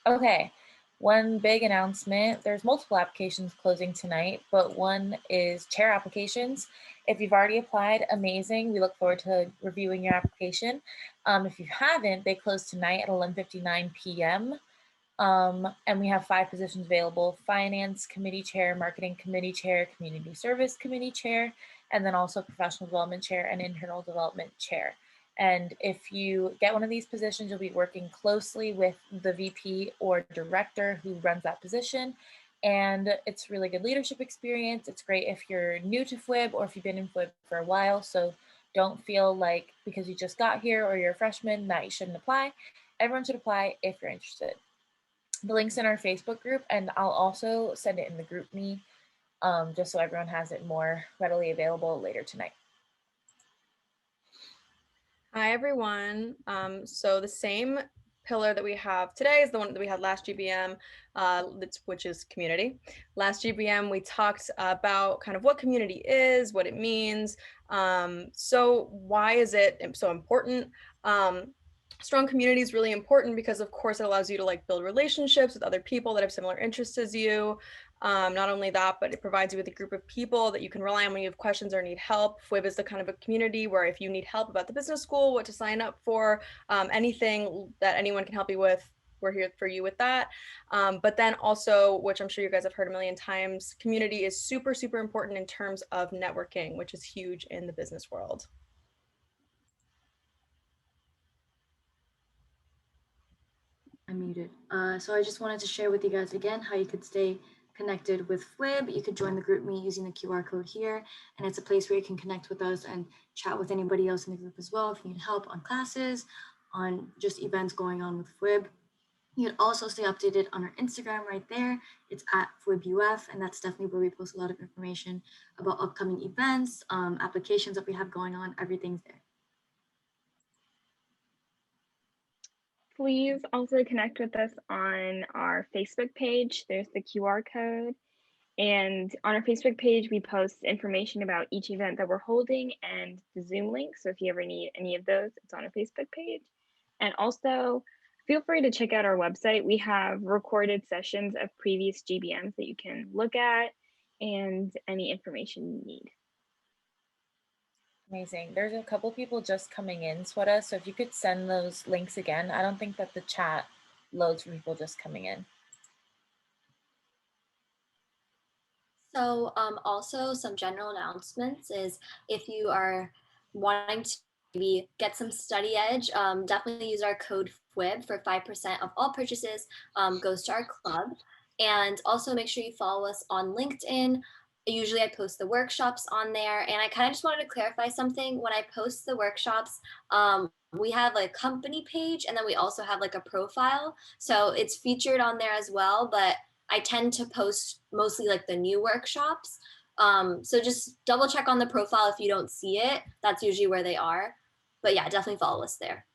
Okay, one big announcement. There's multiple applications closing tonight, but one is chair applications. If you've already applied, amazing. We look forward to reviewing your application. If you haven't, they close tonight at 11:59 p.m. And we have 5 positions available: finance committee chair, marketing committee chair, community service committee chair, and then also professional development chair and internal development chair. And if you get one of these positions, you'll be working closely with the VP or director who runs that position. And it's really good leadership experience. It's great if you're new to FWIB or if you've been in FWIB for a while. So don't feel like because you just got here or you're a freshman that you shouldn't apply. Everyone should apply if you're interested. The link's in our Facebook group, and I'll also send it in the group me just so everyone has it more readily available later tonight. Hi, everyone. So the same pillar that we have today is the one that we had last GBM, which is community. Last GBM, we talked about kind of what community is, what it means. So why is it so important? Strong community is really important because, of course, it allows you to build relationships with other people that have similar interests as you. Not only that, but it provides you with a group of people that you can rely on when you have questions or need help. FWIB is the kind of a community where if you need help about the business school, what to sign up for, anything that anyone can help you with, we're here for you with that. But then also, which I'm sure you guys have heard a million times, community is super, super important in terms of networking, which is huge in the business world. I'm muted. So I just wanted to share with you guys again how you could stay connected with FWIB. You could join the group me using the QR code here, and it's a place where you can connect with us and chat with anybody else in the group as well if you need help on classes, on just events going on with FWIB. You can also stay updated on our Instagram right there. It's at FWIBUF, and that's definitely where we post a lot of information about upcoming events, applications that we have going on, everything's there. Please also connect with us on our Facebook page. There's the QR code. And on our Facebook page, we post information about each event that we're holding and the Zoom link. So if you ever need any of those, it's on our Facebook page. And also, feel free to check out our website. We have recorded sessions of previous GBMs that you can look at and any information you need. Amazing. There's a couple people just coming in, Sweta, so if you could send those links again. I don't think that the chat loads for people just coming in. So also some general announcements is if you are wanting to maybe get some study edge, definitely use our code FWIB for 5% of all purchases goes to our club. And also make sure you follow us on LinkedIn. Usually I post the workshops on there, and I kind of just wanted to clarify something. When I post the workshops, we have a company page, and then we also have a profile. So it's featured on there as well, but I tend to post mostly the new workshops. So just double check on the profile if you don't see it. That's usually where they are. But yeah, definitely follow us there.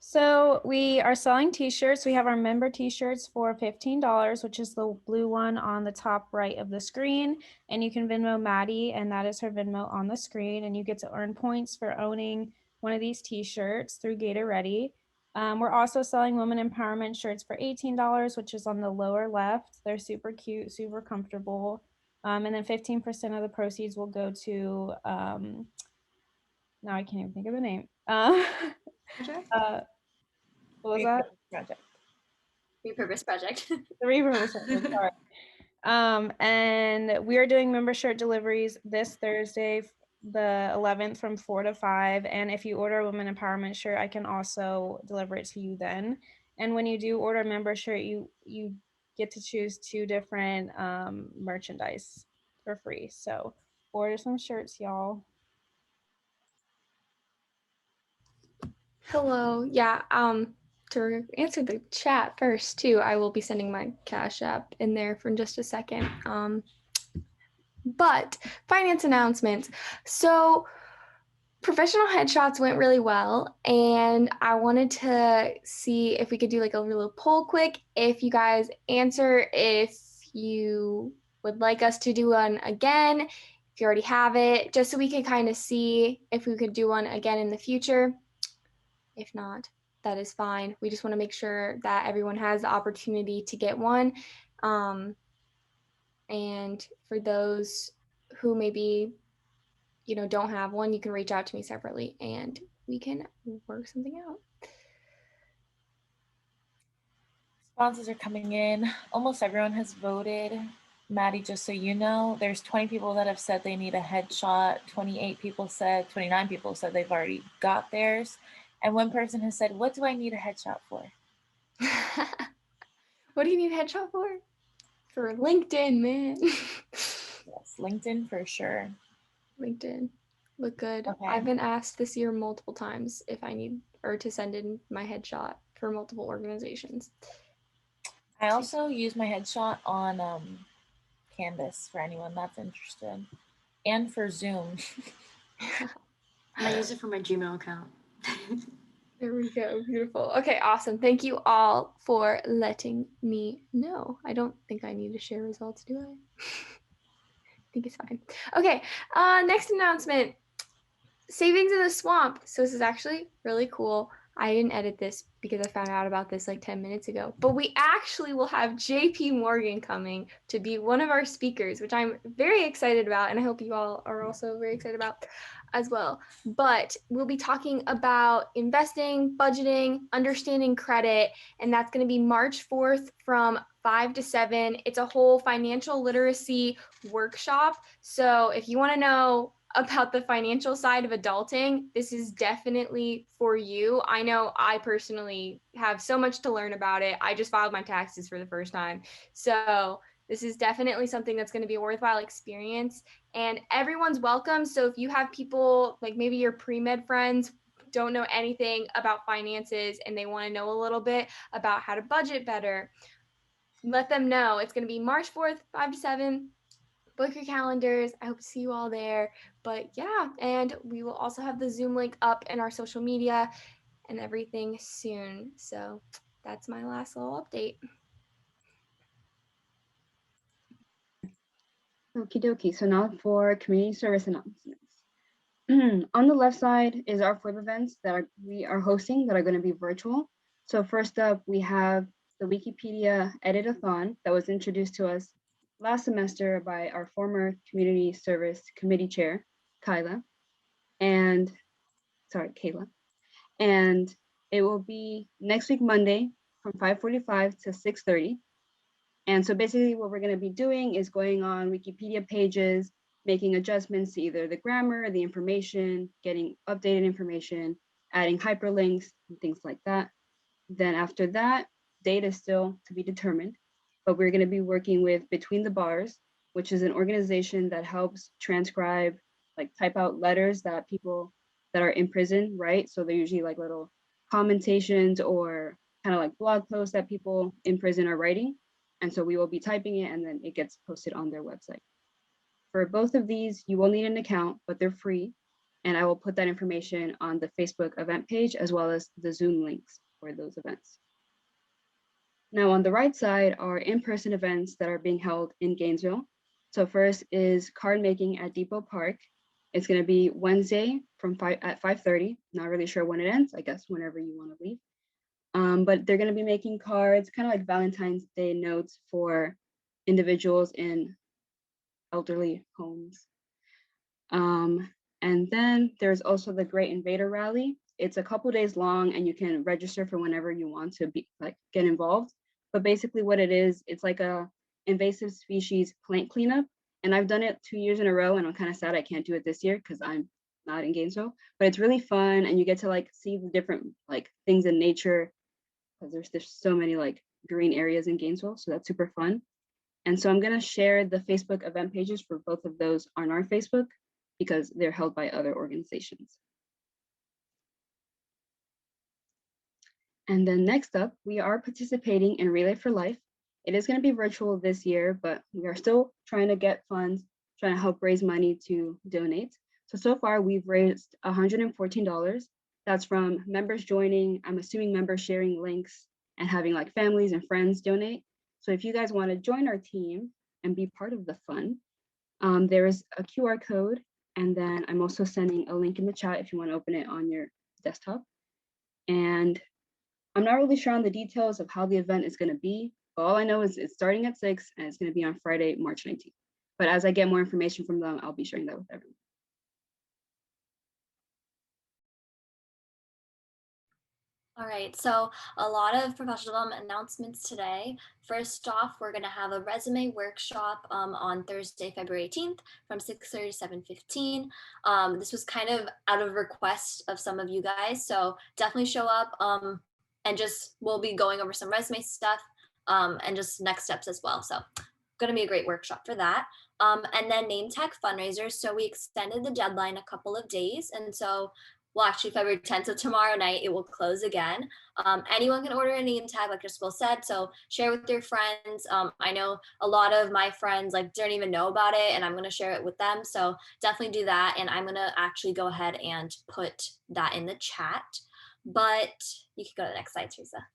So we are selling t-shirts. We have our member t-shirts for $15, which is the blue one on the top right of the screen. And you can Venmo Maddie, and that is her Venmo on the screen. And you get to earn points for owning one of these t-shirts through Gator Ready. We're also selling women empowerment shirts for $18, which is on the lower left. They're super cute, super comfortable. And then 15% of the proceeds will go to, now I can't even think of the name. What was that? Project. Repurpose project. The repurpose project, sorry. And we are doing member shirt deliveries this Thursday, the 11th from 4 to 5. And if you order a women empowerment shirt, I can also deliver it to you then. And when you do order a member shirt, you get to choose 2 different merchandise for free. So order some shirts, y'all. Hello. Yeah. To answer the chat first too, I will be sending my Cash App in there for just a second. But finance announcements. So professional headshots went really well, and I wanted to see if we could do a little poll quick. If you guys answer if you would like us to do one again, you already have it, just so we could kind of see if we could do one again in the future. If not, that is fine. We just want to make sure that everyone has the opportunity to get one. And for those who maybe, don't have one, you can reach out to me separately and we can work something out. Responses are coming in. Almost everyone has voted. Maddie, just so you know, there's 20 people that have said they need a headshot. 29 people said they've already got theirs. And one person has said, what do I need a headshot for? What do you need a headshot for? For LinkedIn, man. Yes, LinkedIn for sure. LinkedIn. Look good. Okay. I've been asked this year multiple times if I need or to send in my headshot for multiple organizations. I also use my headshot on Canvas for anyone that's interested, and for Zoom. I use it for my Gmail account. There we go. Beautiful. Okay, awesome. Thank you all for letting me know. I don't think I need to share results, do I? I think it's fine. Okay, next announcement. Savings in the Swamp. So this is actually really cool. I didn't edit this because I found out about this like 10 minutes ago, but we actually will have JP Morgan coming to be one of our speakers, which I'm very excited about. And I hope you all are also very excited about as well. But we'll be talking about investing, budgeting, understanding credit, and that's going to be March 4th from 5 to 7. It's a whole financial literacy workshop. So if you want to know about the financial side of adulting, this is definitely for you. I know I personally have so much to learn about it. I just filed my taxes for the first time. So this is definitely something that's going to be a worthwhile experience, and everyone's welcome. So if you have people like maybe your pre-med friends don't know anything about finances and they want to know a little bit about how to budget better, let them know. It's going to be March 4th, 5 to 7. Book your calendars. I hope to see you all there. But yeah, and we will also have the Zoom link up in our social media and everything soon. So that's my last little update. Okie dokie. So now for community service announcements. On the left side is our FWIB events that we are hosting that are going to be virtual. So first up, we have the Wikipedia Edit-a-thon that was introduced to us last semester by our former community service committee chair, Kayla. And it will be next week, Monday, from 5:45 to 6:30. And so basically what we're going to be doing is going on Wikipedia pages, making adjustments to either the grammar, the information, getting updated information, adding hyperlinks and things like that. Then after that, date is still to be determined, but we're going to be working with Between the Bars, which is an organization that helps transcribe, like type out letters that people that are in prison write. So they're usually like little commentations or kind of like blog posts that people in prison are writing. And so we will be typing it and then it gets posted on their website. For both of these, you will need an account, but they're free. And I will put that information on the Facebook event page as well as the Zoom links for those events. Now on the right side are in-person events that are being held in Gainesville. So first is card making at Depot Park. It's going to be Wednesday at 5:30. Not really sure when it ends, I guess whenever you want to leave. But they're going to be making cards, kind of like Valentine's Day notes for individuals in elderly homes. And then there's also the Great Invader Rally. It's a couple days long and you can register for whenever you want to be get involved. But basically what it is, it's like a invasive species plant cleanup. And I've done it 2 years in a row and I'm kind of sad I can't do it this year because I'm not in Gainesville, but it's really fun and you get to like see the different like things in nature because there's so many like green areas in Gainesville. So that's super fun. And so I'm going to share the Facebook event pages for both of those on our Facebook because they're held by other organizations. And then next up, we are participating in Relay for Life. It is going to be virtual this year, but we are still trying to get funds, trying to help raise money to donate. So far we've raised $114. That's from members joining, I'm assuming members sharing links and having like families and friends donate. So if you guys want to join our team and be part of the fun, There is a QR code, and then I'm also sending a link in the chat if you want to open it on your desktop. And I'm not really sure on the details of how the event is going to be. But all I know is it's starting at 6 and it's going to be on Friday, March 19th. But as I get more information from them, I'll be sharing that with everyone. All right, so a lot of professional development announcements today. First off, we're going to have a resume workshop on Thursday, February 18th from 6:30 to 7:15. This was kind of out of request of some of you guys, so definitely show up and just we'll be going over some resume stuff and just next steps as well. So going to be a great workshop for that. And then name tag fundraisers. So we extended the deadline a couple of days, and so well, actually February 10th, so tomorrow night it will close again. Anyone can order a name tag, like Crystal said, so share with your friends. I know a lot of my friends like don't even know about it, and I'm gonna share it with them, so definitely do that, and I'm gonna actually go ahead and put that in the chat. But you can go to the next slide, Teresa.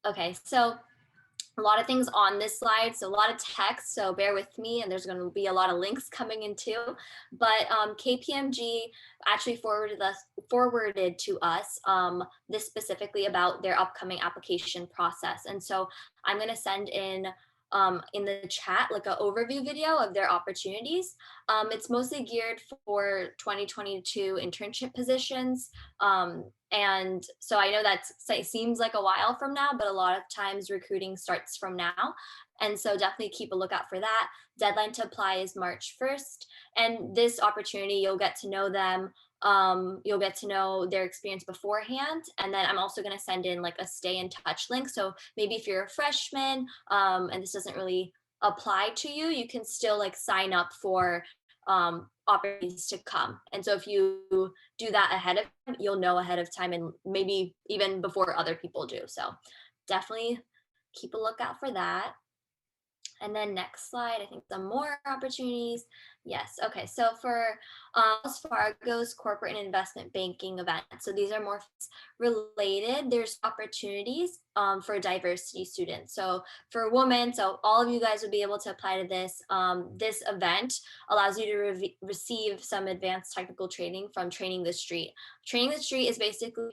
Okay, so a lot of things on this slide, so a lot of text, so bear with me, and there's going to be a lot of links coming in too. But KPMG actually forwarded to us this specifically about their upcoming application process, and so I'm going to send in the chat like an overview video of their opportunities. It's mostly geared for 2022 internship positions. And so I know that seems like a while from now, but a lot of times recruiting starts from now. And so definitely keep a lookout for that. Deadline to apply is March 1st. And this opportunity, you'll get to know them. You'll get to know their experience beforehand. And then I'm also going to send in like a stay in touch link. So maybe if you're a freshman and this doesn't really apply to you, you can still like sign up for opportunities to come. And so if you do that ahead of time, you'll know ahead of time and maybe even before other people do. So definitely keep a lookout for that. And then next slide, I think some more opportunities. Yes, okay, so for Wells Fargo's corporate and investment banking event, so these are more related, there's opportunities for diversity students. So for women, so all of you guys will be able to apply to this. This event allows you to receive some advanced technical training from Training the Street. Training the Street is basically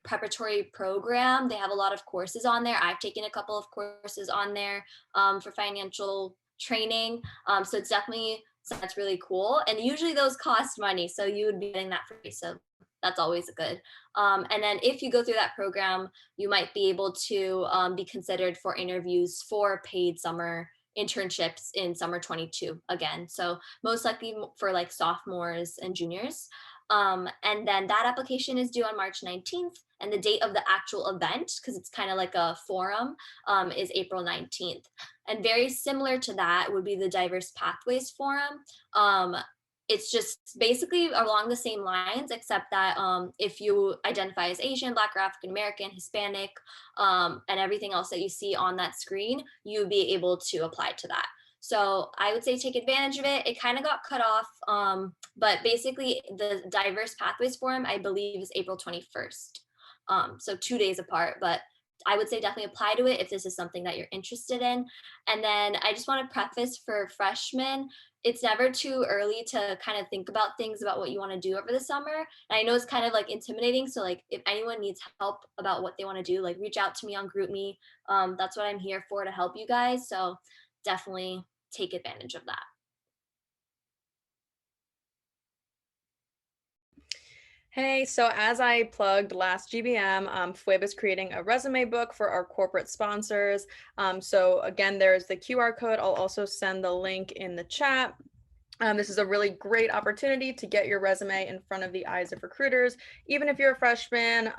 preparatory program. They have a lot of courses on there. I've taken a couple of courses on there for financial training. So it's definitely, so that's really cool. And usually those cost money. So you would be getting that for free. So that's always good. And then if you go through that program, you might be able to be considered for interviews for paid summer internships in summer 22 again. So most likely for like sophomores and juniors. And then that application is due on March 19th, and the date of the actual event, because it's kind of like a forum, is April 19th. And very similar to that would be the Diverse Pathways Forum. It's just basically along the same lines, except that if you identify as Asian, Black, or African American, Hispanic, and everything else that you see on that screen, you'll be able to apply to that. So I would say take advantage of it. It kind of got cut off, but basically the Diverse Pathways Forum, I believe, is April 21st. So 2 days apart, but I would say definitely apply to it if this is something that you're interested in. And then I just want to preface for freshmen, it's never too early to kind of think about things about what you want to do over the summer. And I know it's kind of like intimidating. So like if anyone needs help about what they want to do, like reach out to me on GroupMe. That's what I'm here for, to help you guys. So definitely take advantage of that. Hey, so as I plugged last GBM, FWIB is creating a resume book for our corporate sponsors. So again, there's the QR code. I'll also send the link in the chat. This is a really great opportunity to get your resume in front of the eyes of recruiters. Even if you're a freshman,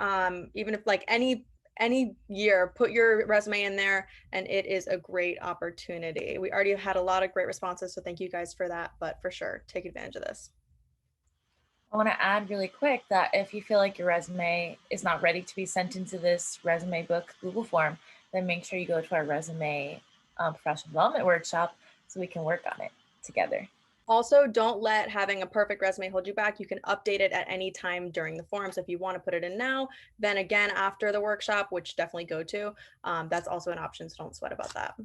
even if like any year, put your resume in there, and it is a great opportunity. We already had a lot of great responses, so thank you guys for that, but for sure, take advantage of this. I want to add really quick that if you feel like your resume is not ready to be sent into this resume book Google form, then make sure you go to our resume professional development workshop so we can work on it together. Also, don't let having a perfect resume hold you back. You can update it at any time during the forum. So if you want to put it in now, then again after the workshop, which definitely go to, that's also an option, so don't sweat about that.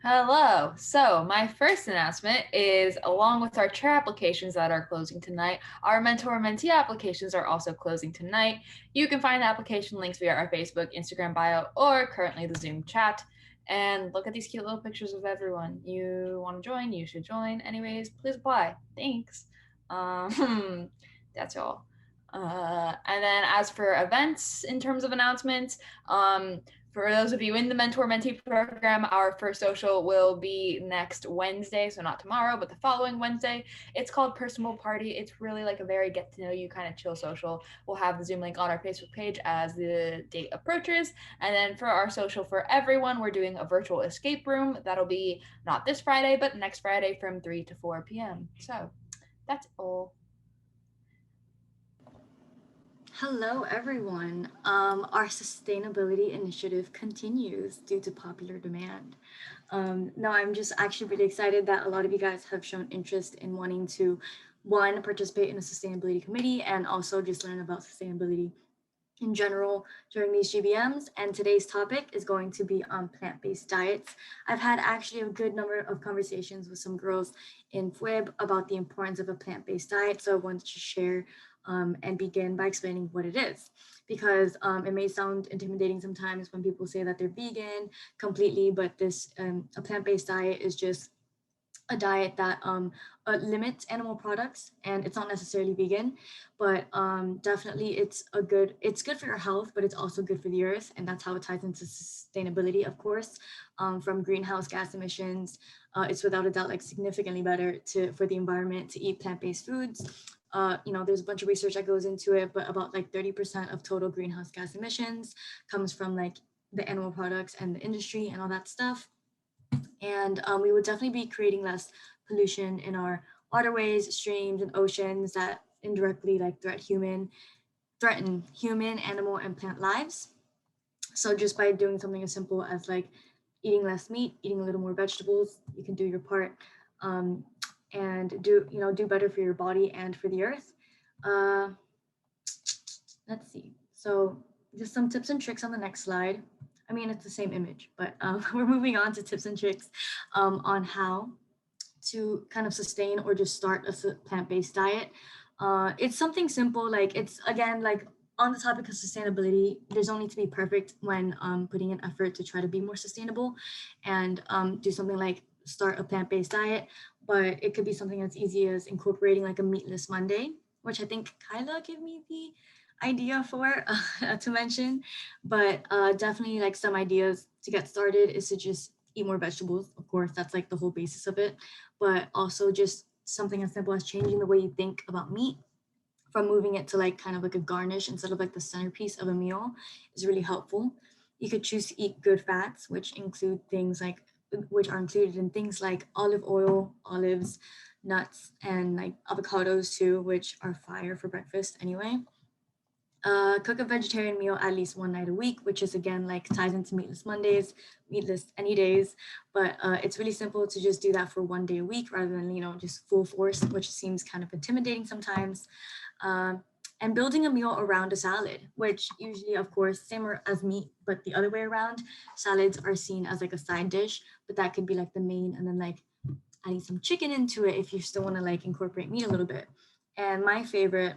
Hello. So my first announcement is, along with our chair applications that are closing tonight, our mentor-mentee applications are also closing tonight. You can find the application links via our Facebook, Instagram bio, or currently the Zoom chat. And look at these cute little pictures of everyone. You want to join? You should join. Anyways, please apply. Thanks. That's all. And then as for events in terms of announcements, for those of you in the Mentor Mentee program, our first social will be next Wednesday. So not tomorrow, but the following Wednesday. It's called Personal Party. It's really like a very get to know you kind of chill social. We'll have the Zoom link on our Facebook page as the date approaches. And then for our social for everyone, we're doing a virtual escape room. That'll be not this Friday, but next Friday from 3 to 4 p.m. So that's all. Hello, everyone. Our sustainability initiative continues due to popular demand. No, I'm just actually really excited that a lot of you guys have shown interest in wanting to, one, participate in a sustainability committee and also just learn about sustainability in general during these GBMs. And today's topic is going to be on plant-based diets. I've had actually a good number of conversations with some girls in FWIB about the importance of a plant-based diet. So I wanted to share and begin by explaining what it is, because it may sound intimidating sometimes when people say that they're vegan completely, but this a plant-based diet is just a diet that limits animal products, and it's not necessarily vegan, but definitely it's good for your health, but it's also good for the earth, and that's how it ties into sustainability, of course. From greenhouse gas emissions, it's without a doubt like significantly better for the environment to eat plant-based foods. There's a bunch of research that goes into it, but about like 30% of total greenhouse gas emissions comes from like the animal products and the industry and all that stuff. And we would definitely be creating less pollution in our waterways, streams, and oceans that indirectly like threaten human, animal, and plant lives. So just by doing something as simple as like eating less meat, eating a little more vegetables, you can do your part and do better for your body and for the earth. Let's see. So just some tips and tricks on the next slide. I mean, it's the same image, but we're moving on to tips and tricks on how to kind of sustain or just start a plant-based diet. It's something simple, like it's again, like on the topic of sustainability, there's no need to be perfect when putting an effort to try to be more sustainable and do something like start a plant-based diet, but it could be something as easy as incorporating like a meatless Monday, which I think Kyla gave me the idea for to mention, but definitely like some ideas to get started is to just eat more vegetables. Of course, that's like the whole basis of it, but also just something as simple as changing the way you think about meat, from moving it to like kind of like a garnish instead of like the centerpiece of a meal, is really helpful. You could choose to eat good fats, which are included in things like olive oil, olives, nuts, and like avocados too, which are fire for breakfast anyway. Cook a vegetarian meal at least one night a week, which is again like ties into meatless Mondays, meatless any days, but it's really simple to just do that for one day a week rather than just full force, which seems kind of intimidating sometimes. And building a meal around a salad, which usually, of course, same as meat, but the other way around. Salads are seen as like a side dish, but that could be like the main, and then like adding some chicken into it if you still want to like incorporate meat a little bit. And my favorite,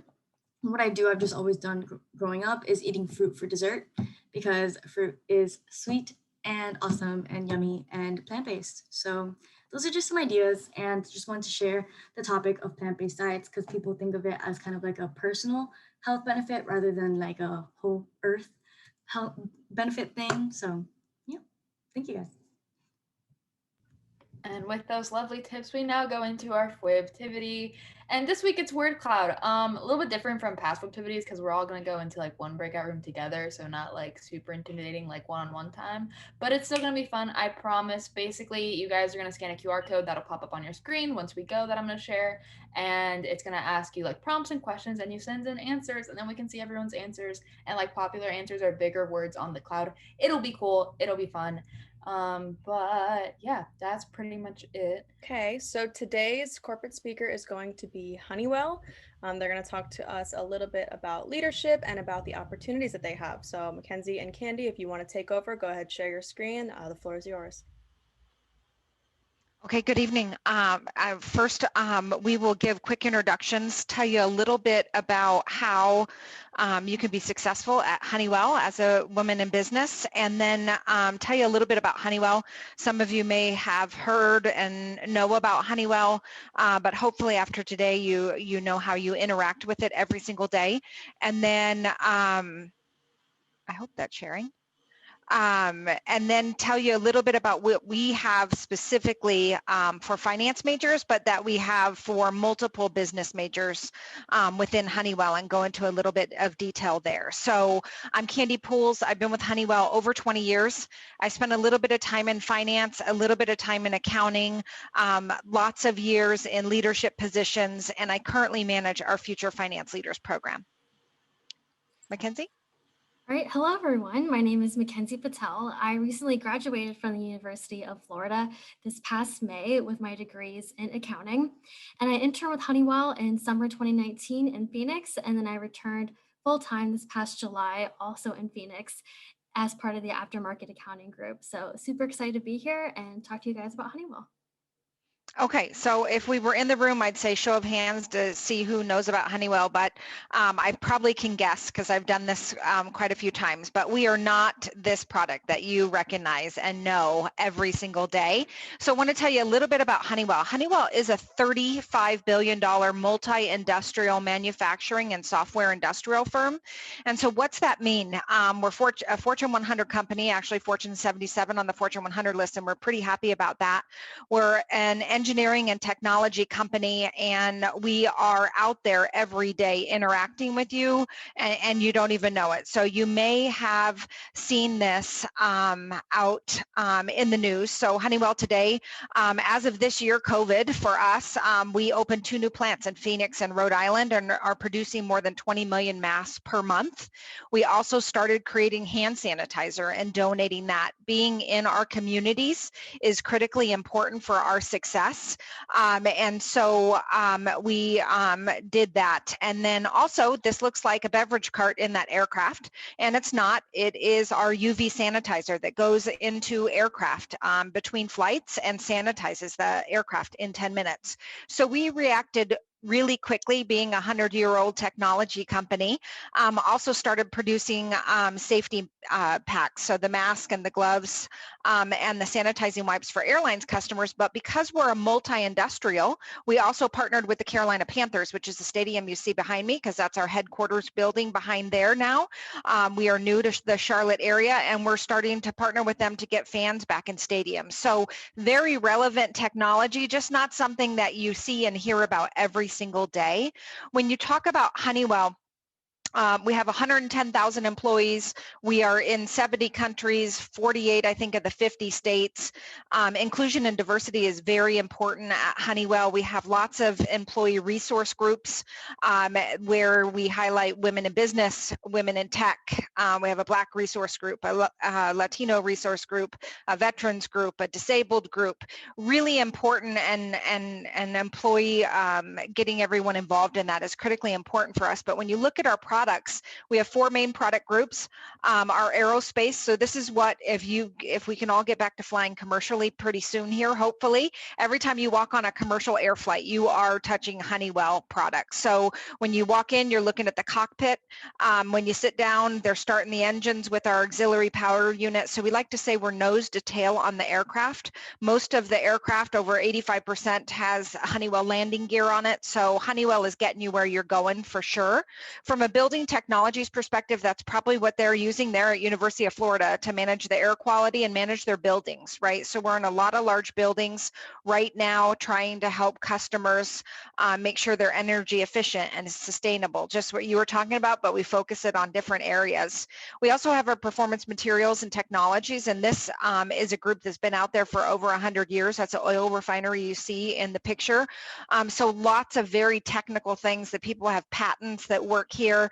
what I've just always done growing up, is eating fruit for dessert, because fruit is sweet and awesome and yummy and plant-based. So those are just some ideas, and just wanted to share the topic of plant-based diets because people think of it as kind of like a personal health benefit rather than like a whole earth health benefit thing. So yeah, thank you guys. And with those lovely tips, we now go into our FWIBtivity. And this week it's word cloud. A little bit different from past FWIBtivities because we're all going to go into like one breakout room together. So not like super intimidating like one-on-one time, but it's still going to be fun. I promise. Basically, you guys are going to scan a QR code that'll pop up on your screen once we go that I'm going to share. And it's going to ask you like prompts and questions, and you send in answers, and then we can see everyone's answers. And like popular answers are bigger words on the cloud. It'll be cool. It'll be fun. But yeah, that's pretty much it. Okay, so today's corporate speaker is going to be Honeywell. They're going to talk to us a little bit about leadership and about the opportunities that they have. So Mackenzie and Candy, if you want to take over, go ahead, share your screen. The floor is yours. Okay, good evening. First, we will give quick introductions, tell you a little bit about how you can be successful at Honeywell as a woman in business, and then tell you a little bit about Honeywell. Some of you may have heard and know about Honeywell, but hopefully after today you know how you interact with it every single day. And then I hope that's sharing. And then tell you a little bit about what we have specifically for finance majors, but that we have for multiple business majors within Honeywell, and go into a little bit of detail there. So I'm Candy Pools. I've been with Honeywell over 20 years. I spent a little bit of time in finance, a little bit of time in accounting, lots of years in leadership positions, and I currently manage our Future Finance Leaders program. Mackenzie? All right, hello everyone. My name is Mackenzie Patel. I recently graduated from the University of Florida this past May with my degrees in accounting. And I interned with Honeywell in summer 2019 in Phoenix, and then I returned full-time this past July, also in Phoenix, as part of the aftermarket accounting group. So super excited to be here and talk to you guys about Honeywell. Okay, so if we were in the room, I'd say show of hands to see who knows about Honeywell, but I probably can guess because I've done this quite a few times, but we are not this product that you recognize and know every single day. So I want to tell you a little bit about Honeywell. Honeywell is a $35 billion multi-industrial manufacturing and software industrial firm. And so what's that mean? We're a Fortune 100 company, actually Fortune 77 on the Fortune 100 list, and we're pretty happy about that. We're an engineering and technology company, and we are out there every day interacting with you, and you don't even know it. So you may have seen this out in the news. So Honeywell today, as of this year, COVID for us, we opened 2 new plants in Phoenix and Rhode Island and are producing more than 20 million masks per month. We also started creating hand sanitizer and donating that. Being in our communities is critically important for our success. And so we did that. And then also, this looks like a beverage cart in that aircraft, and it's not. It is our UV sanitizer that goes into aircraft between flights and sanitizes the aircraft in 10 minutes. So we reacted really quickly, being a 100-year-old technology company. Also started producing safety packs, so the mask and the gloves and the sanitizing wipes for airlines customers. But because we're a multi-industrial, we also partnered with the Carolina Panthers, which is the stadium you see behind me, because that's our headquarters building behind there now. We are new to the Charlotte area, and we're starting to partner with them to get fans back in stadiums. So very relevant technology, just not something that you see and hear about every single day. When you talk about Honeywell, we have 110,000 employees. We are in 70 countries, 48, I think, of the 50 states. Inclusion and diversity is very important at Honeywell. We have lots of employee resource groups where we highlight women in business, women in tech. We have a Black resource group, a Latino resource group, a veterans group, a disabled group. Really important, and employee getting everyone involved in that is critically important for us. But when you look at our products, we have 4 main product groups. Our aerospace, so this is what, if we can all get back to flying commercially pretty soon here, hopefully, every time you walk on a commercial air flight, you are touching Honeywell products. So when you walk in, you're looking at the cockpit. When you sit down, they're starting the engines with our auxiliary power unit. So we like to say we're nose to tail on the aircraft. Most of the aircraft, over 85%, has Honeywell landing gear on it. So Honeywell is getting you where you're going for sure. From a building technologies perspective, that's probably what they're using there at University of Florida to manage the air quality and manage their buildings, right? So we're in a lot of large buildings right now trying to help customers make sure they're energy efficient and sustainable, just what you were talking about, but we focus it on different areas. We also have our performance materials and technologies, and this is a group that's been out there for over 100 years. That's an oil refinery you see in the picture. So lots of very technical things that people have patents that work here.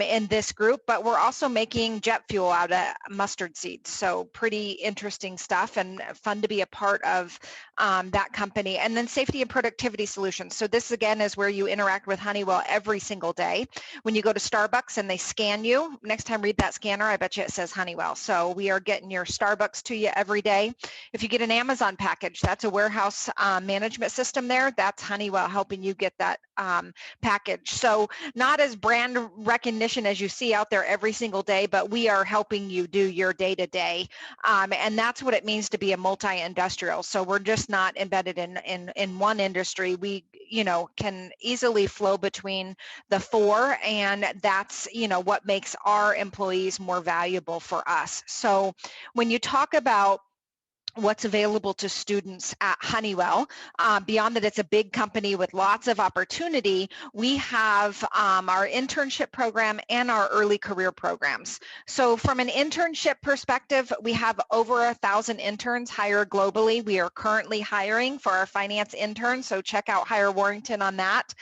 in this group, but we're also making jet fuel out of mustard seeds. So pretty interesting stuff and fun to be a part of that company. And then safety and productivity solutions. So this again is where you interact with Honeywell every single day. When you go to Starbucks and they scan you, next time read that scanner, I bet you it says Honeywell. So we are getting your Starbucks to you every day. If you get an Amazon package, that's a warehouse management system there. That's Honeywell helping you get that package. So not as brand recognition as you see out there every single day, but we are helping you do your day-to-day. And that's what it means to be a multi-industrial. So we're just not embedded in one industry. We, can easily flow between the four, and that's, what makes our employees more valuable for us. So when you talk about what's available to students at Honeywell, beyond that it's a big company with lots of opportunity, we have our internship program and our early career programs. So from an internship perspective, we have over 1,000 interns hired globally. We are currently hiring for our finance interns, so check out Hire Warrington on that.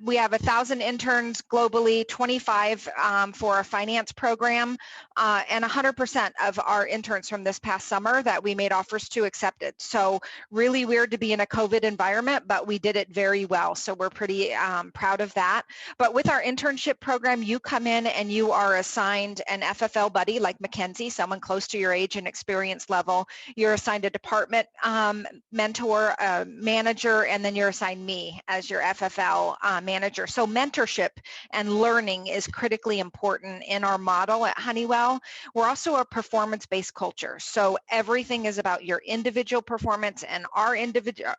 We have 1,000 interns globally, 25 for our finance program, and 100% of our interns from this past summer that we made offers to accepted. So really weird to be in a COVID environment, but we did it very well. So we're pretty proud of that. But with our internship program, you come in and you are assigned an FFL buddy like Mackenzie, someone close to your age and experience level. You're assigned a department mentor, manager, and then you're assigned me as your FFL manager. So mentorship and learning is critically important in our model at Honeywell. We're also a performance-based culture. So everything is about your individual performance and our individual,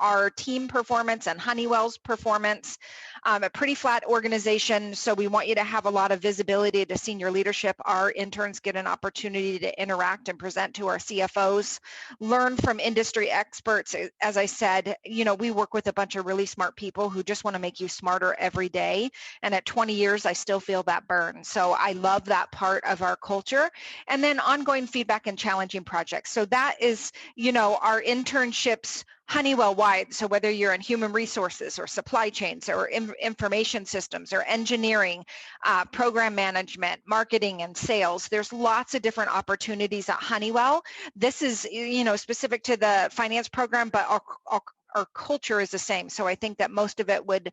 our team performance and Honeywell's performance. A pretty flat organization, so we want you to have a lot of visibility to senior leadership. Our interns get an opportunity to interact and present to our CFOs, learn from industry experts. As I said, we work with a bunch of really smart people who just want to make you smarter every day. And at 20 years, I still feel that burn. So I love that part of our culture. And then ongoing feedback and challenging projects. So that is, our internships Honeywell-wide. So whether you're in human resources or supply chains or information systems or engineering, program management, marketing, and sales, there's lots of different opportunities at Honeywell. This is, specific to the finance program, but our culture is the same. So I think that most of it would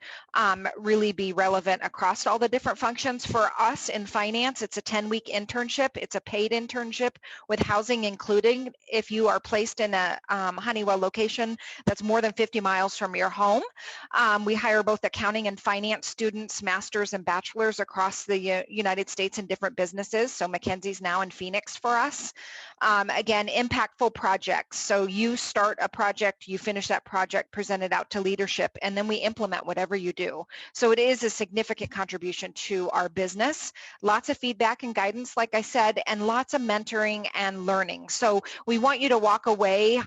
really be relevant across all the different functions. For us in finance, it's a 10-week internship. It's a paid internship with housing included if you are placed in a Honeywell location that's more than 50 miles from your home. We hire both accounting and finance students, masters and bachelors across the United States in different businesses. So Mackenzie's now in Phoenix for us. Again, impactful projects. So you start a project, you finish that project, present it out to leadership, and then we implement whatever you do. So it is a significant contribution to our business. Lots of feedback and guidance, like I said, and lots of mentoring and learning. So we want you to walk away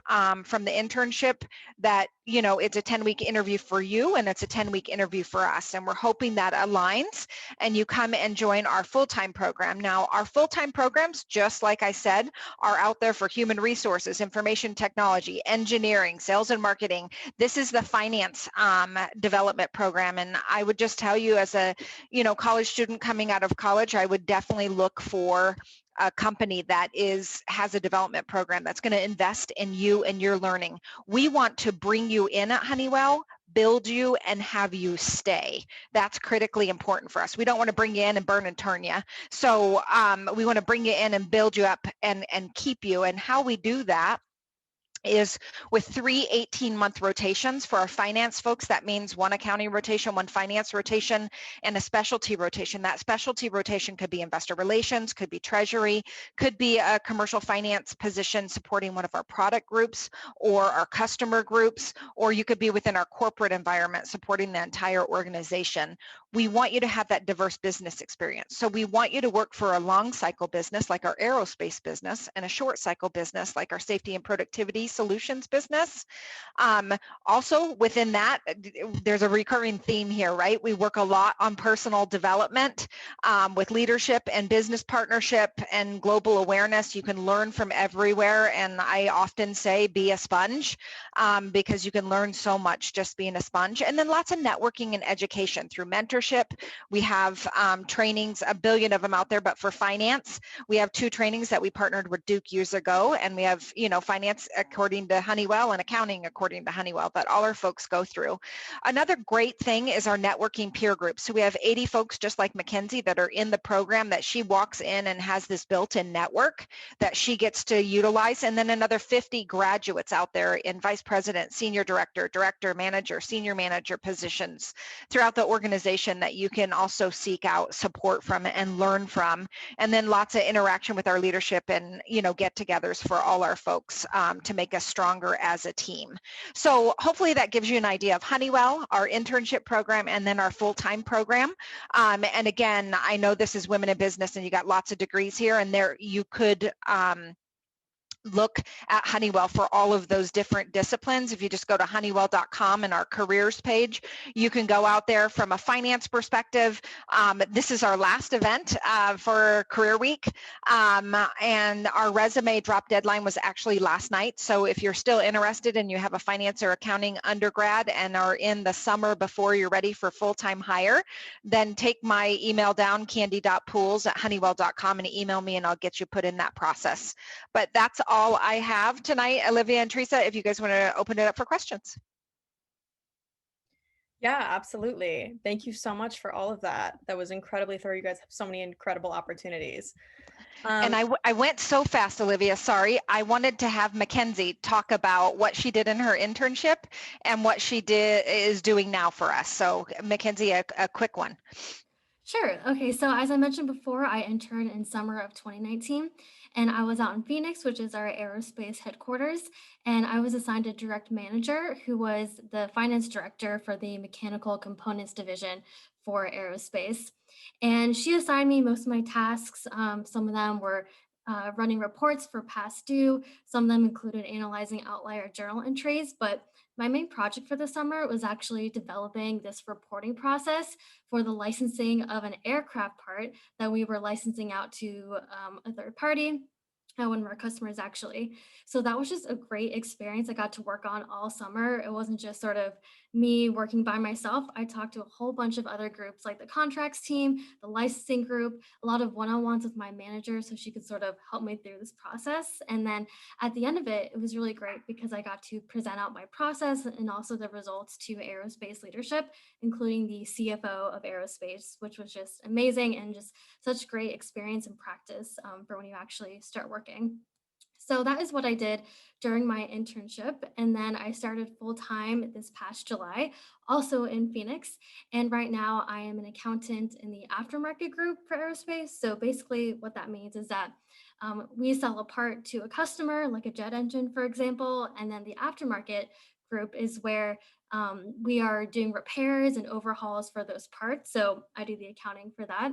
from the internship that, it's a 10-week interview for you and it's a 10-week interview for us. And we're hoping that aligns and you come and join our full-time program. Now, our full-time programs, just like I said, are out there for human resources, information technology, engineering, sales and marketing. This is the finance development program. And I would just tell you as a, college student coming out of college, I would definitely look for a company that has a development program that's going to invest in you and your learning. We want to bring you in at Honeywell, build you, and have you stay. That's critically important for us. We don't want to bring you in and burn and turn you. So we want to bring you in and build you up and keep you. And how we do that is with 3 18-month rotations for our finance folks. That means 1 accounting rotation, 1 finance rotation, and a specialty rotation. That specialty rotation could be investor relations, could be treasury, could be a commercial finance position supporting one of our product groups or our customer groups, or you could be within our corporate environment supporting the entire organization. We want you to have that diverse business experience. So we want you to work for a long cycle business like our aerospace business and a short cycle business like our safety and productivity solutions business. Also within that, there's a recurring theme here, right? We work a lot on personal development with leadership and business partnership and global awareness. You can learn from everywhere, and I often say be a sponge because you can learn so much just being a sponge. And then lots of networking and education through mentorship. We have trainings, a billion of them out there, but for finance, we have 2 trainings that we partnered with Duke years ago, and we have, you know, finance according to Honeywell and accounting according to Honeywell that all our folks go through. Another great thing is our networking peer group. So we have 80 folks just like Mackenzie that are in the program that she walks in and has this built-in network that she gets to utilize, and then another 50 graduates out there in vice president, senior director, director, manager, senior manager positions throughout the organization that you can also seek out support from and learn from. And then lots of interaction with our leadership and, you know, get-togethers for all our folks to make us stronger as a team. So hopefully that gives you an idea of Honeywell, our internship program, and then our full-time program. And again, I know this is women in business and you got lots of degrees here, and there you could look at Honeywell for all of those different disciplines. If you just go to honeywell.com and our careers page, you can go out there from a finance perspective. This is our last event for Career Week, and our resume drop deadline was actually last night. So if you're still interested and you have a finance or accounting undergrad and are in the summer before you're ready for full-time hire, then take my email down, candy.pools@honeywell.com, and email me and I'll get you put in that process. But that's all I have tonight. Olivia and Teresa, if you guys want to open it up for questions. Yeah, absolutely. Thank you so much for all of that. That was incredibly thorough. You guys have so many incredible opportunities. And I went so fast, Olivia, sorry. I wanted to have Mackenzie talk about what she did in her internship and what she is doing now for us. So Mackenzie, a quick one. Sure. Okay. So as I mentioned before, I interned in summer of 2019, and I was out in Phoenix, which is our aerospace headquarters. And I was assigned a direct manager who was the finance director for the mechanical components division for aerospace. And she assigned me most of my tasks. Some of them were running reports for past due. Some of them included analyzing outlier journal entries, but my main project for the summer was actually developing this reporting process for the licensing of an aircraft part that we were licensing out to a third party. One of our customers actually. So that was just a great experience I got to work on all summer. It wasn't just sort of me working by myself. I talked to a whole bunch of other groups like the contracts team, the licensing group, a lot of one-on-ones with my manager so she could sort of help me through this process. And then at the end of it, it was really great because I got to present out my process and also the results to aerospace leadership, including the CFO of aerospace, which was just amazing and just such great experience and practice for when you actually start working. So that is what I did during my internship. And then I started full time this past July, also in Phoenix. And right now I am an accountant in the aftermarket group for aerospace. So basically what that means is that we sell a part to a customer, like a jet engine, for example, and then the aftermarket group is where we are doing repairs and overhauls for those parts. So I do the accounting for that.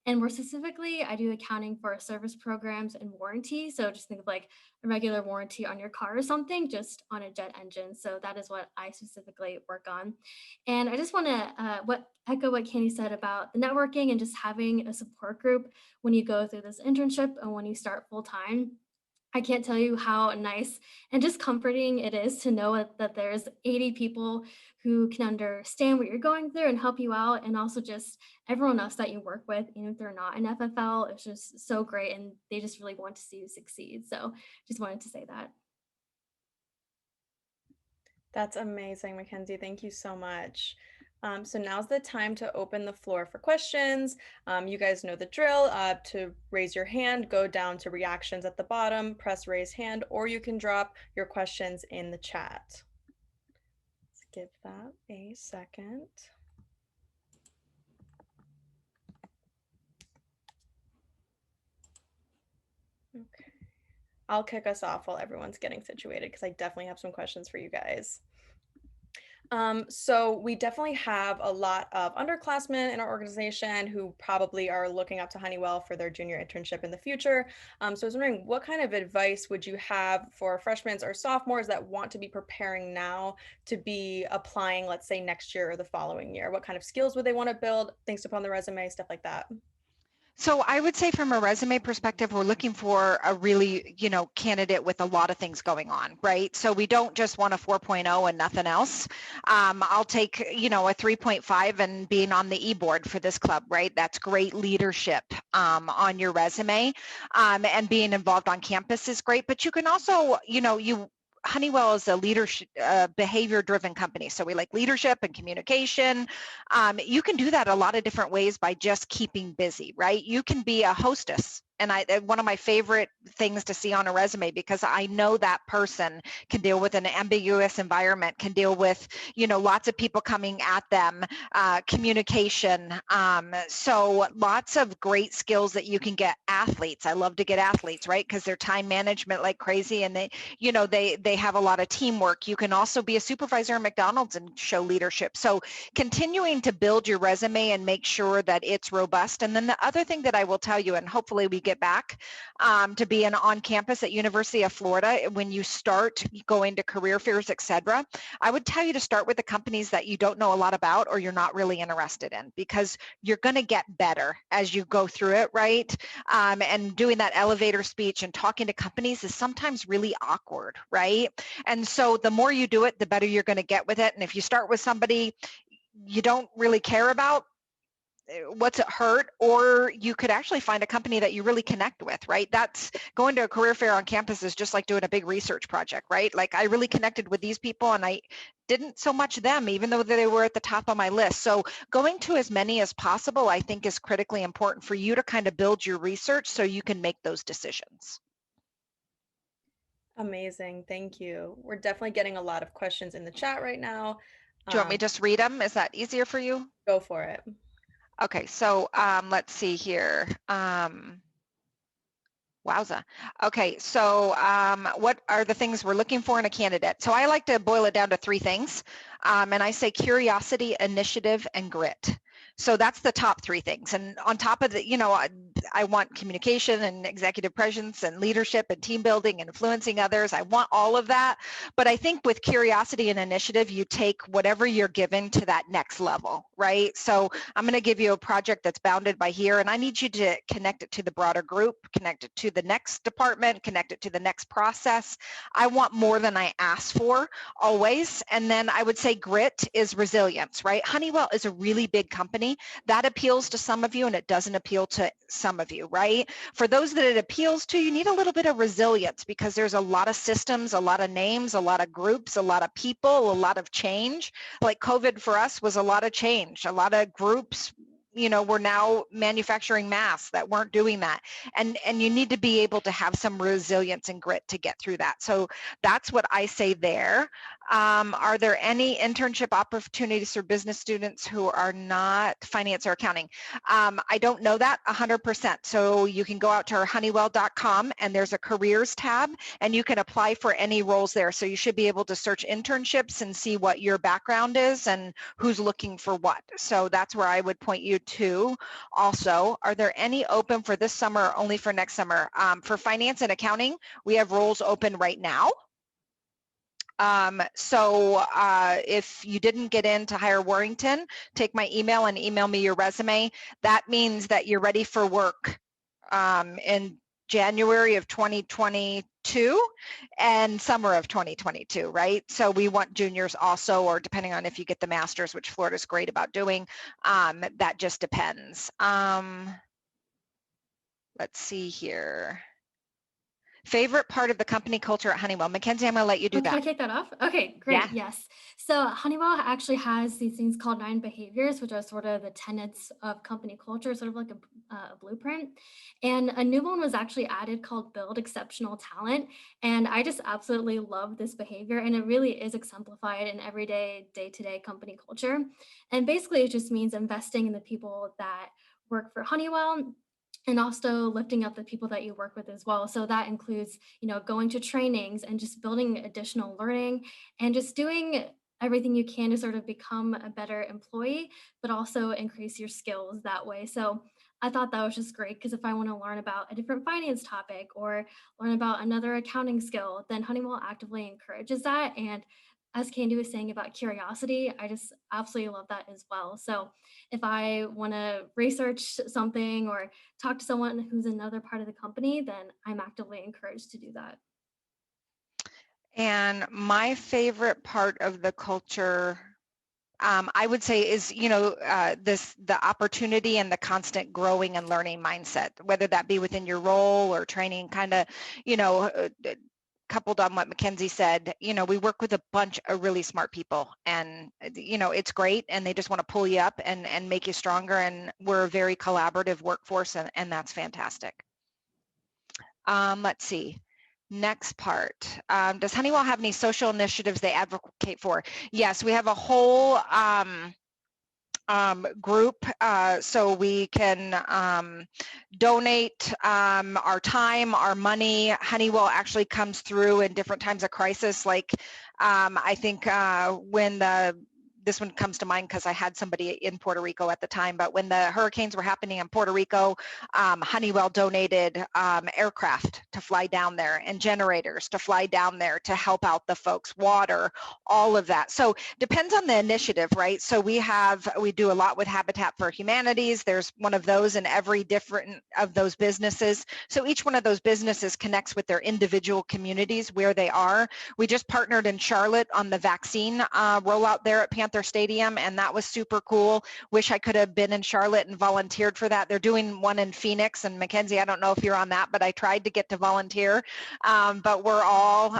And more specifically, I do accounting for service programs and warranty. So just think of like a regular warranty on your car or something, just on a jet engine. So that is what I specifically work on. And I just want to echo what Candy said about the networking and just having a support group when you go through this internship and when you start full time. I can't tell you how nice and just comforting it is to know that there's 80 people who can understand what you're going through and help you out. And also just everyone else that you work with, even if they're not in FFL, it's just so great. And they just really want to see you succeed. So just wanted to say that. That's amazing, Mackenzie. Thank you so much. So now's the time to open the floor for questions. You guys know the drill. To raise your hand, go down to reactions at the bottom, press raise hand, or you can drop your questions in the chat. Let's give that a second. Okay. I'll kick us off while everyone's getting situated because I definitely have some questions for you guys. So we definitely have a lot of underclassmen in our organization who probably are looking up to Honeywell for their junior internship in the future. So I was wondering, what kind of advice would you have for freshmen or sophomores that want to be preparing now to be applying, let's say next year or the following year? What kind of skills would they want to build, things to put on the resume, stuff like that? So I would say from a resume perspective, we're looking for a really, candidate with a lot of things going on, right? So we don't just want a 4.0 and nothing else. I'll take, a 3.5 and being on the e-board for this club, right? That's great leadership on your resume, and being involved on campus is great. But you can also, Honeywell is a leadership, behavior-driven company. So we like leadership and communication. You can do that a lot of different ways by just keeping busy, right? You can be a hostess. And one of my favorite things to see on a resume, because I know that person can deal with an ambiguous environment, can deal with, lots of people coming at them, communication. So lots of great skills that you can get. Athletes, I love to get athletes, right? Because they're time management like crazy, and they have a lot of teamwork. You can also be a supervisor at McDonald's and show leadership. So continuing to build your resume and make sure that it's robust. And then the other thing that I will tell you, and hopefully we get back to being on campus at University of Florida, when you start going to career fairs, etc., I would tell you to start with the companies that you don't know a lot about or you're not really interested in, because you're going to get better as you go through it, right? And doing that elevator speech and talking to companies is sometimes really awkward, right? And so the more you do it, the better you're going to get with it. And if you start with somebody you don't really care about, what's it hurt? Or you could actually find a company that you really connect with, right? That's going to a career fair on campus is just like doing a big research project, right? Like I really connected with these people and I didn't so much them, even though they were at the top of my list. So going to as many as possible, I think, is critically important for you to kind of build your research so you can make those decisions. Amazing. Thank you. We're definitely getting a lot of questions in the chat right now. Do you want me to just read them? Is that easier for you? Go for it. Okay, so let's see here. Wowza. Okay, so what are the things we're looking for in a candidate? So I like to boil it down to three things, and I say curiosity, initiative, and grit. So that's the top three things. And on top of the, I want communication and executive presence and leadership and team building and influencing others. I want all of that. But I think with curiosity and initiative, you take whatever you're given to that next level, right? So I'm going to give you a project that's bounded by here, and I need you to connect it to the broader group, connect it to the next department, connect it to the next process. I want more than I ask for always. And then I would say grit is resilience, right? Honeywell is a really big company. That appeals to some of you and it doesn't appeal to some of you, right? For those that it appeals to, you need a little bit of resilience because there's a lot of systems, a lot of names, a lot of groups, a lot of people, a lot of change. Like COVID for us was a lot of change, a lot of groups. We're now manufacturing masks that weren't doing that. And you need to be able to have some resilience and grit to get through that. So that's what I say there. Are there any internship opportunities for business students who are not finance or accounting? I don't know that 100%. So you can go out to our honeywell.com and there's a careers tab and you can apply for any roles there. So you should be able to search internships and see what your background is and who's looking for what. So that's where I would point you to. Also, are there any open for this summer or only for next summer? For finance and accounting, we have roles open right now. So if you didn't get in to hire Warrington, take my email and email me your resume. That means that you're ready for work in January of 2022 and summer of 2022, right? So we want juniors also, or depending on if you get the master's, which Florida's great about doing, that just depends. Let's see here. Favorite part of the company culture at Honeywell? Mackenzie, I'm going to let you do that. Can I kick that off? Okay, great. Yeah. Yes. So Honeywell actually has these things called 9 behaviors, which are sort of the tenets of company culture, sort of like a blueprint. And a new one was actually added called build exceptional talent. And I just absolutely love this behavior. And it really is exemplified in everyday, day-to-day company culture. And basically, it just means investing in the people that work for Honeywell, and also lifting up the people that you work with as well. So that includes, going to trainings and just building additional learning and just doing everything you can to sort of become a better employee, but also increase your skills that way. So I thought that was just great because if I want to learn about a different finance topic or learn about another accounting skill, then Honeywell actively encourages that. And as Candy was saying about curiosity, I just absolutely love that as well. So if I want to research something or talk to someone who's another part of the company, then I'm actively encouraged to do that. And my favorite part of the culture, I would say, is the opportunity and the constant growing and learning mindset, whether that be within your role or training. Kind of, coupled on what Mackenzie said, we work with a bunch of really smart people, and it's great, and they just want to pull you up and make you stronger. And we're a very collaborative workforce, and that's fantastic. Let's see. Next part. Does Honeywell have any social initiatives they advocate for? Yes, we have a whole group, so we can donate our time, our money. Honeywell actually comes through in different times of crisis. Like I think when this one comes to mind because I had somebody in Puerto Rico at the time, but when the hurricanes were happening in Puerto Rico, Honeywell donated aircraft to fly down there and generators to fly down there to help out the folks, water, all of that. So depends on the initiative, right? So we do a lot with Habitat for Humanities. There's one of those in every different of those businesses. So each one of those businesses connects with their individual communities where they are. We just partnered in Charlotte on the vaccine rollout there at Panther Stadium, and that was super cool. Wish I could have been in Charlotte and volunteered for that. They're doing one in Phoenix, and Mackenzie, I don't know if you're on that, but I tried to get to volunteer. But we're all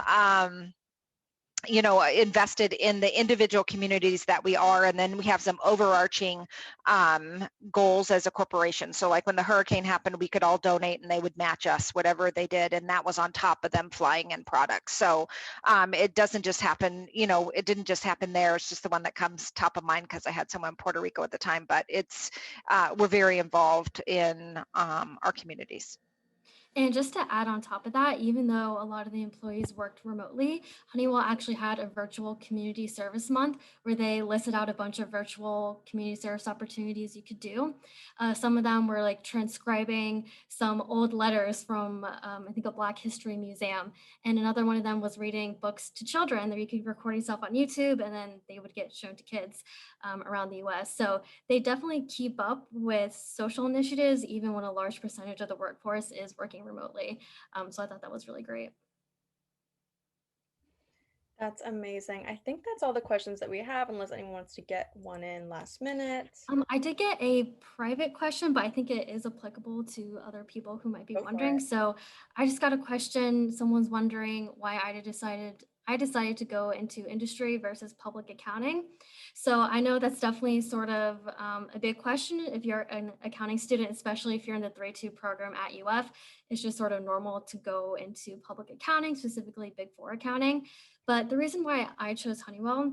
invested in the individual communities that we are, and then we have some overarching goals as a corporation. So like when the hurricane happened, we could all donate and they would match us whatever they did, and that was on top of them flying in products. So it doesn't just happen, it didn't just happen there. It's just the one that comes top of mind because I had someone in Puerto Rico at the time, but it's we're very involved in our communities. And just to add on top of that, even though a lot of the employees worked remotely, Honeywell actually had a virtual community service month where they listed out a bunch of virtual community service opportunities you could do. Some of them were like transcribing some old letters from, I think, a Black History museum. And another one of them was reading books to children that you could record yourself on YouTube and then they would get shown to kids around the US. So they definitely keep up with social initiatives, even when a large percentage of the workforce is working remotely. So I thought that was really great. That's amazing. I think that's all the questions that we have, unless anyone wants to get one in last minute. I did get a private question, but I think it is applicable to other people who might be wondering. So I just got a question. Someone's wondering why I decided to go into industry versus public accounting. So I know that's definitely sort of a big question if you're an accounting student, especially if you're in the 3-2 program at UF. It's just sort of normal to go into public accounting, specifically Big Four accounting. But the reason why I chose Honeywell,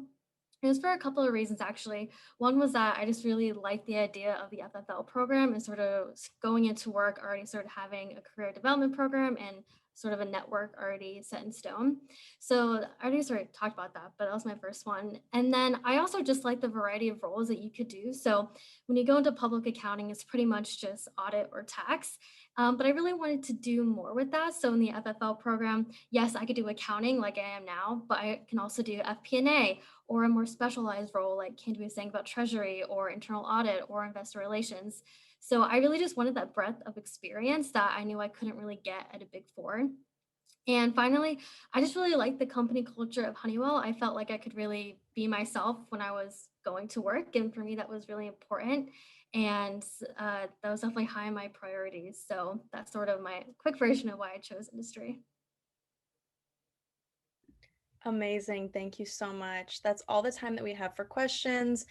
it was for a couple of reasons, actually. One was that I just really liked the idea of the FFL program and sort of going into work already sort of having a career development program and sort of a network already set in stone. So I already sort of talked about that, but that was my first one. And then I also just like the variety of roles that you could do. So when you go into public accounting, it's pretty much just audit or tax. But I really wanted to do more with that. So in the FFL program, yes, I could do accounting like I am now, but I can also do FP&A or a more specialized role like Candy was saying about treasury or internal audit or investor relations. So I really just wanted that breadth of experience that I knew I couldn't really get at a Big Four. And finally, I just really liked the company culture of Honeywell. I felt like I could really be myself when I was going to work. And for me, that was really important. And that was definitely high on my priorities. So that's sort of my quick version of why I chose industry. Amazing. Thank you so much. That's all the time that we have for questions.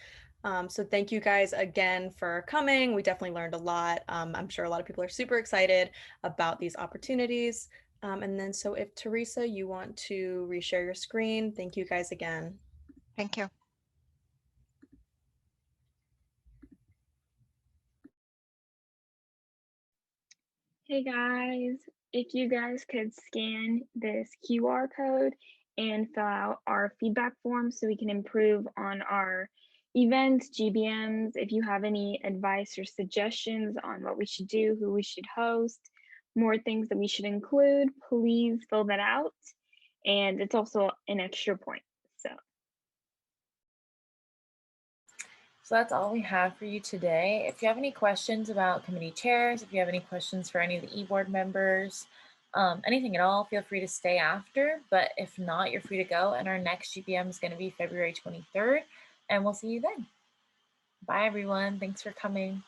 So thank you guys again for coming. We definitely learned a lot. I'm sure a lot of people are super excited about these opportunities. And then so if Teresa, you want to reshare your screen, thank you guys again. Thank you. Hey guys, if you guys could scan this QR code and fill out our feedback form so we can improve on our events, GBMs. If you have any advice or suggestions on what we should do, who we should host, more things that we should include, please fill that out. And it's also an extra point. So that's all we have for you today. If you have any questions about committee chairs, if you have any questions for any of the e-board members, anything at all, feel free to stay after. But if not, you're free to go. And our next GBM is going to be February 23rd. And we'll see you then. Bye, everyone. Thanks for coming.